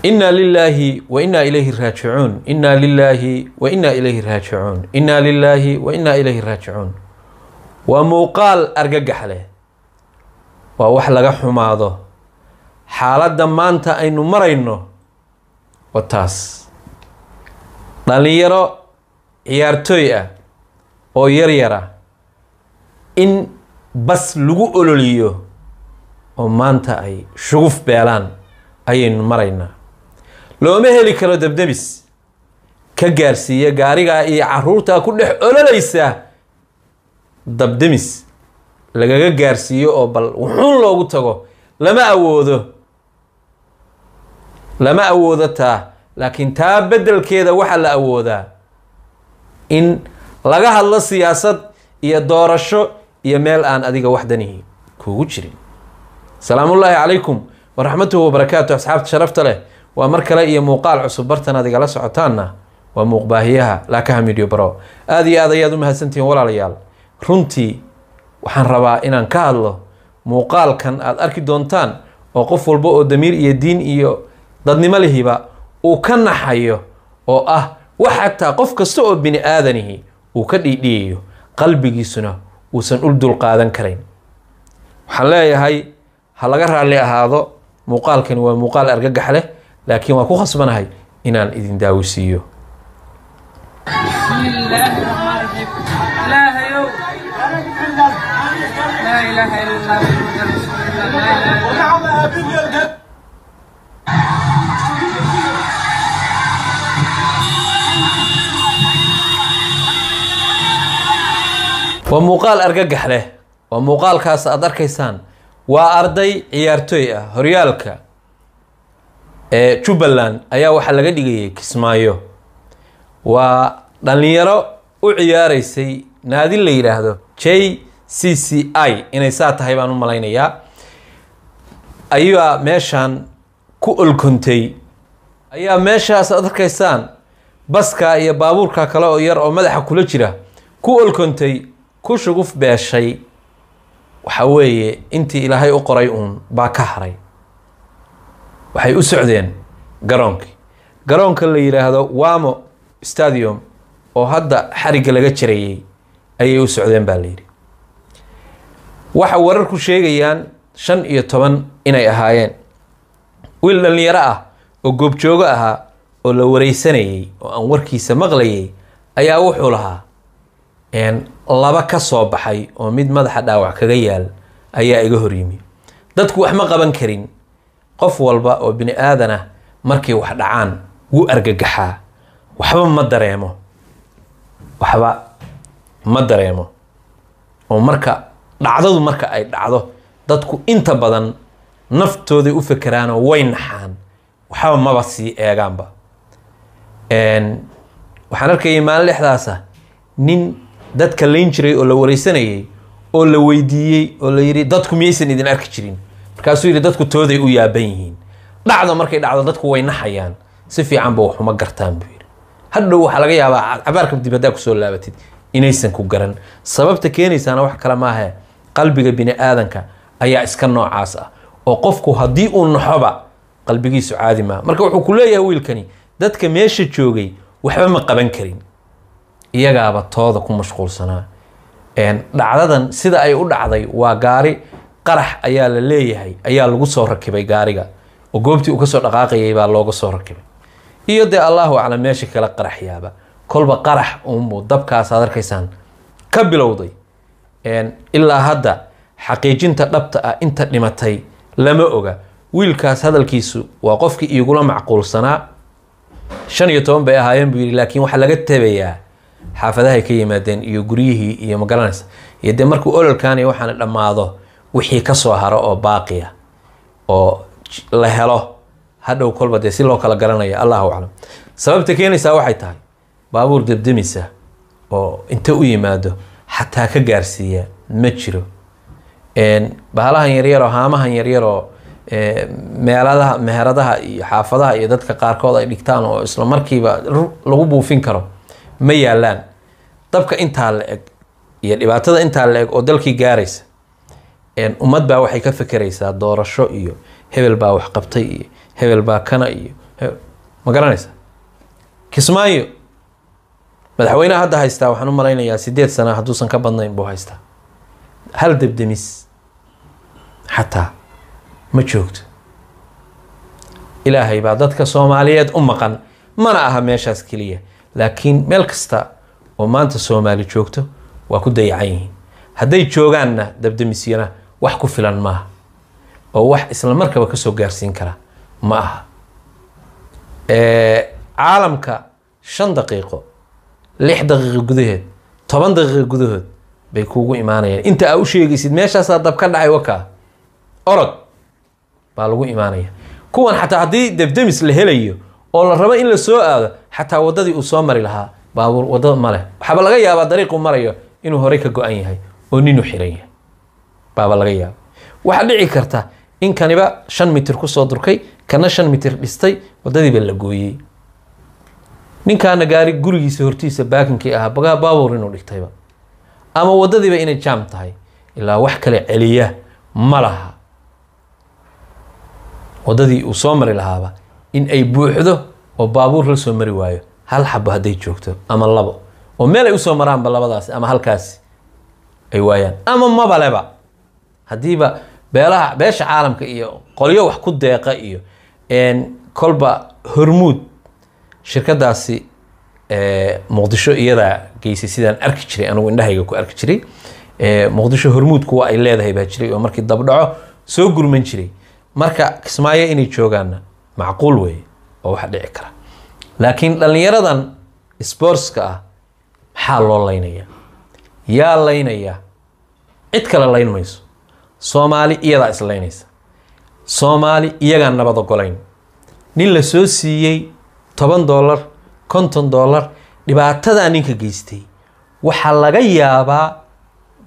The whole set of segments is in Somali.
إنا لله وإنا إليه راجعون إنا لله وإنا إليه راجعون إنا لله وإنا إليه راجعون وموقال أرجح له ووحلق حماضه حالة دمانتا أينو مرينو وتاس dhalinyaro ciyaartooy ah oo yaryara in bas lagu ololiyo oo maanta ay shuguf beelaan ayaynu maraynaa looma heli karo dabdabis ka gaarsiiya gaariga iyo caruurta ku dhex ololaysa dabdamis lagaga gaarsiiyo oo bal wuxuu loogu tago lama awoodo taa laakiin taa bedelkeeda waxa la awoodaa in laga hadlo siyaasad iyo doorasho iyo meel aan adiga waxdanihi kuugu jirin. salaamullaahi calaykum waraxmatuhu wabarakaatu asxaabta sharafta leh waa mar kale iyo muuqaal cusub bartan adiga la socotaanna waa muuqbaahiyaha laakaha media bro aad iyo aad ayaad u mahadsantihiin walaalayaal runtii waxaan rabaa inaan ka hadlo muuqaalkan aad arki doontaan oo qof walba oo damiir iyo diin iyo dadnimo lehiba uu ka naxayo oo ah wax xataa qof kasta oo bini aadanihi uu ka dhiidhiyayo qalbigiisuna uusan u dul qaadan karayn. waxaan leeyahay ha laga raalli ahaado muuqaalkani waa muuqaal argagax leh laakiin waa ku khasbanahay inaan idin daawisiiyo. وموقال أرجح له وموقال كاس أدرك إنسان وأرضي عيارتوي هريالك شوبلان أيا وحلا قدي كسمايو ودنيرو وعياري سي نادي اللي يرهدو شيء CCI إن ساعة هاي بانو ملاينيا أيوة ماشان كل كنتي أيا ماشا أدرك إنسان بس كا يا بابور كا كلا ير أو مدح كل جرا كل كنتي ku shuguf beeshay waxa weeye intii ilaahay u qoray baa ka haray waxay u socdeen garoonka la yiraahdo Wamo Stadium oo hadda xariga laga jireeyay ayay u socdeen baa leeyahay waxa warar ku sheegayaan 15 inay ahaayeen wiil dhalinyaro ah oo goob jooga ahaa oo la wareysanayay oo aan warkiisa maqlayay ayaa wuxuu lahaa laba ka soo baxay oo mid madaxa dhaawac kaga yaal ayaa iga horyimi dadku wax ma qaban karin qof walba oo bini aadana markay wax dhacaan wuu argagaxaa waxba ma dareemo oo marka dhacdadu marka ay dhacdo dadku inta badan naftooda u fikiraan oo way naxaan waxba maba sii eegaanba waxaan arkay maalin lixdaasa nin dadka leen jiray oo la wareysanayay oo la weydiiyay oo la yiri dadku miyaysan idin arki jirin markaasuu yiri dadku tooday u yaaban yihiin dhacdo markay dhacdo dadku way naxayaan si fiican buu waxuma gartaan buu yiri hadhow waxa laga yaabaa abaarka dibadda ku soo laabatid inaysan ku garan sababta keenaysana wax kala ma aha qalbiga bini aadanka ayaa iska noocaas ah oo qofku hadii uu naxoba qalbigiisu caadi ma marka wuxuu ku leeyahay wiilkani dadka meesha joogay waxba ma qaban karin iyagaaba tooda ku mashquulsanaa dhacdadan sida ay u dhacday waa gaari qarax ayaa la leeyahay ayaa lagu soo rakibay gaariga oo goobtii uu ka soo dhaqaaqayay baa looga soo rakibay iyo de Allahu a'lam meesha kala qaraxyaaba kolba qarax dabkaas aad arkaysaan ka bilowday ilaa hadda xaqiijinta dhabta ah inta dhimatay lama oga wiilkaas hadalkiisu waa qofkii igula macquulsanaa 15 bay ahaayeen buu yiri laakiin waxa laga tabayaa xaafadaha ka yimaadeen iyo guriyihii iyo magaranaysa iyo de markuu ololkaani waxaan dhamaado wixii ka soo haro oo baaqiya oo la helo hadhow kolba de si loo kala garanayo Allahu a'lam sababta keenaysa waxay tahay baabuur dabdamisa oo inta u yimaado xataa ka gaarsiiya ma jiro bahalahan yaryar oo haamahan yaryar oo meheradaha iyo xaafadaha iyo dadka qaarkood ay dhigtaan oo isla markiiba lagu buufin karo ma yaalaan. dabka intaa la eg iyo dhibaatada intaa la eg oo dalkii gaaraysa ummad baa waxay ka fekeraysaa doorasho iyo hebel baa wax qabtay iyo hebel baa kana iyo ma garanaysa. Kismaayo madaxweynaha hadda haystaa waxaan u malaynayaa 8 sano hadduusan ka badnayn buu haystaa. hal debdemis xataa ma joogto. ilaahay baa dadka Soomaaliyeed u maqan, mana aha meeshaas kaliya, laakiin meel kasta oo maanta Soomaali joogto waa ku dayacan yihiin. hadday joogaanna debdemisyana wax ku filan maaha oo wax isla markaba ka soo gaarsiin kara ma aha. caalamka 5 daqiiqo 6 daqiiqo gudaheed 10 daqiiqo gudahood bay kuugu imaanayaan. inta aa u sheegaysid meeshaasaa dab ka dhacay wakaa orod baa lagu imaanaya. kuwan xataa haddii debdemis la helayo oo la rabo in la soo aado xataa waddadii uu soo mari lahaa baabuur wadda ma leh. waxaaba laga yaabaa dariiqu marayo inuu horey ka go-an yahay oo ninu xiran yahay baaba laga yaaba. waxaa dhici karta in kaniba 5 mitir kusoo durkay kana 5 mitir dhistay waddadiiba la gooyey. ninkaana gaari gurigiisa hortiisa baakinkii ahaa baabuur inuu dhigtayba ama waddadiiba inay jaam tahay ilaa wax kale celiya ma laha. waddadii uu soo mari lahaaba in ay buuxdo oo baabuur la soo mari waayo hal xabo hadday joogto ama 2 oo meel ay usoo maraanba labadaas ama halkaasi ay waayaan ama mabaleba. haddiiba beesha caalamka iyo qolyo wax ku deeqa iyo kolba Hormuud shirkadaasi muqdisho iyada geysay sidaan arki jiray anigu indhahayga ku arki jiray. muqdisho Hormuud kuwa ay leedahay baa jiray oo markii dab dhaco soo gurman jiray. marka Kismaayo inay joogaanna macquul weeye oo wax dhici kara. laakiin dhalinyaradan sportska ah maxaa loo laynaya? yaa laynaya? cid kale layn mayso. Soomaali iyadaa is laynaysa. Soomaali iyagaan nabad ogolayn. nin la soo siiyey $10 $50 dhibaatada ninka geystay waxaa laga yaabaa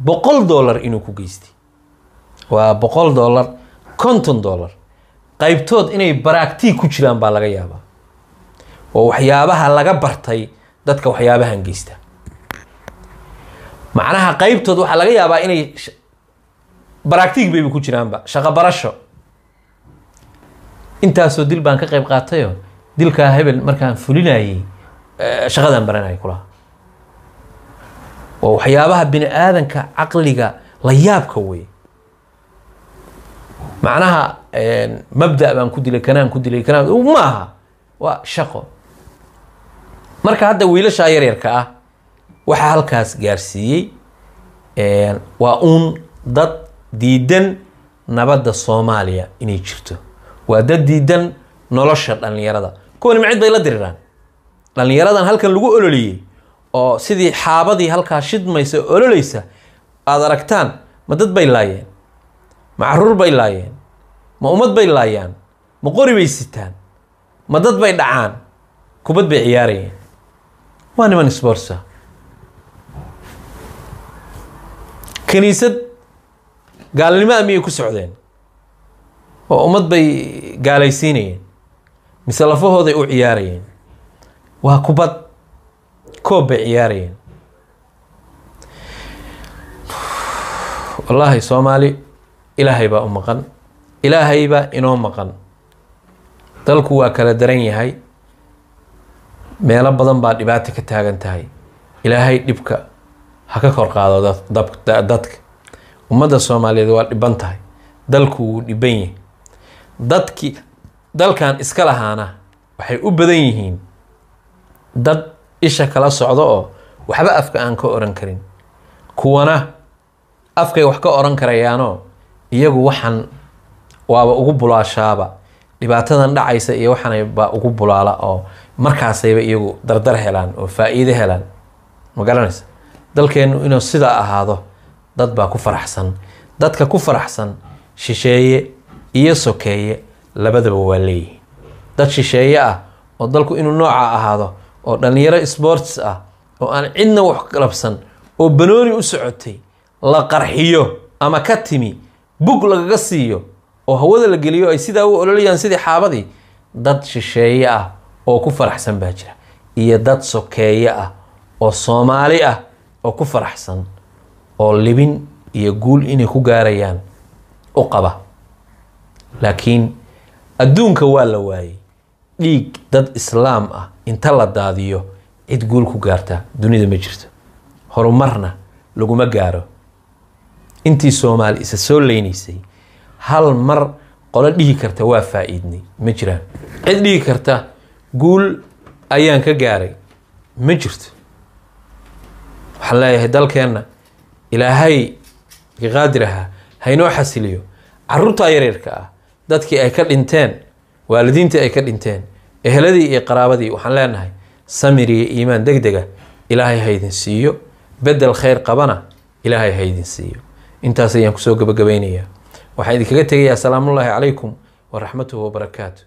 $100 inuu ku geystay. waa $100 $50 qaybtood inay baraagtii ku jiraan baa laga yaabaa oo waxyaabaha laga bartay dadka waxyaabahan geysta. macnaha qaybtood waxaa laga yaabaa inay baraagtii bay ku jiraanba shaqo barasho. intaasoo dil baan ka qayb qaatayo dilka hebel markaan fulinayay shaqadan baranay kula oo waxyaabaha bini aadanka aqliga la yaabka way. macnaha mabda baan ku dilay kanaan maaha waa shaqo. marka hadda wiilasha yaryarka ah waxa halkaas gaarsiiyey waa dad diidan nabadda Soomaaliya inay jirto. waa dad diidan nolosha dhalinyarada. kuwan micid bay la diriraan. dhalinyaradan halkan lagu ololiyay oo sidii xaabadii halkaa shidmaysa ololeysa aad aragtaan ma dad bay laayeen, ma caruur bay laayeen, ma ummad bay laayaan, ma qori bay sitaan, ma dad bay dhacaan, kubad bay ciyaarayeen. waa niman sportsa. kaniisad gaalnimo amiyay ku socdeen oo ummad bay gaalaysiinayeen mise lafahooday u ciyaarayeen. waa kubad koob bay ciyaarayeen. wallaahi Soomaali ilaahay baa u maqan, ilaahay baa inoo maqan. dalku waa kala daran yahay. meelo badan baa dhibaato ka taagan tahay. ilaahay dhibka ha ka kor qaado dadka. ummadda Soomaaliyeed waa dhiban tahay. dalku wuu dhiban yahay. dadkii dalkan iska lahaana waxay u badan yihiin dad isha kala socdo oo waxba afka aan ka oran karin. kuwana afkay wax ka oran karayaanoo iyagu waxan waaba ugu bulaashaaba. dhibaatadan dhacaysa iyo waxanay baa ugu bulaala oo markaasayba iyagu dardar helaan oo faa'iido helaan. ma garanaysa? dalkeenu inuu sidaa ahaado dad baa ku faraxsan. dadka ku faraxsan shisheeye iyo sokeeye labadaba waa leeyihiin. dad shisheeye ah oo dalku inuu nooca ahaado oo dhalinyaro sports ah oo aan cidna wax qalabsan oo banooni u socotay la qarxiyo ama ka timi bug lagaga siiyo oo hawada la geliyo ay sidaa u ololayaan sidii xaabadii, dad shisheeye ah oo ku faraxsan baa jira, iyo dad sokeeye ah oo Soomaali ah oo ku faraxsan oo libin iyo guul inay ku gaarayaan u qaba. laakiin adduunka waa la waayay dhiig dad islaam ah inta la daadiyo cid guul ku gaarta dunida ma jirto, horumarna laguma gaaro. intii Soomaali isa soo leynaysay hal mar qolo dhihi karta waa faa'iidnay ma jiraan. cid dhihi karta guul ayaan ka gaaray ma jirto. waxaan leeyahay dalkeenna ilaahay qaadiraha haynoo xasiliyo. carruurta yaryarka ah dadkii ay ka dhinteen, waalidiintii ay ka dhinteen, eheladii iyo qaraabadii, waxaan leenahay samir iyo iimaan degdega ilaahay ha idin siiyo, bedel khayr qabana ilaahay ha idin siiyo. intaas ayaan kusoo gabagabaynayaa. waxaan idinkaga tegayaa salaamullaahi calaykum waraxmatuhu wabarakaatu.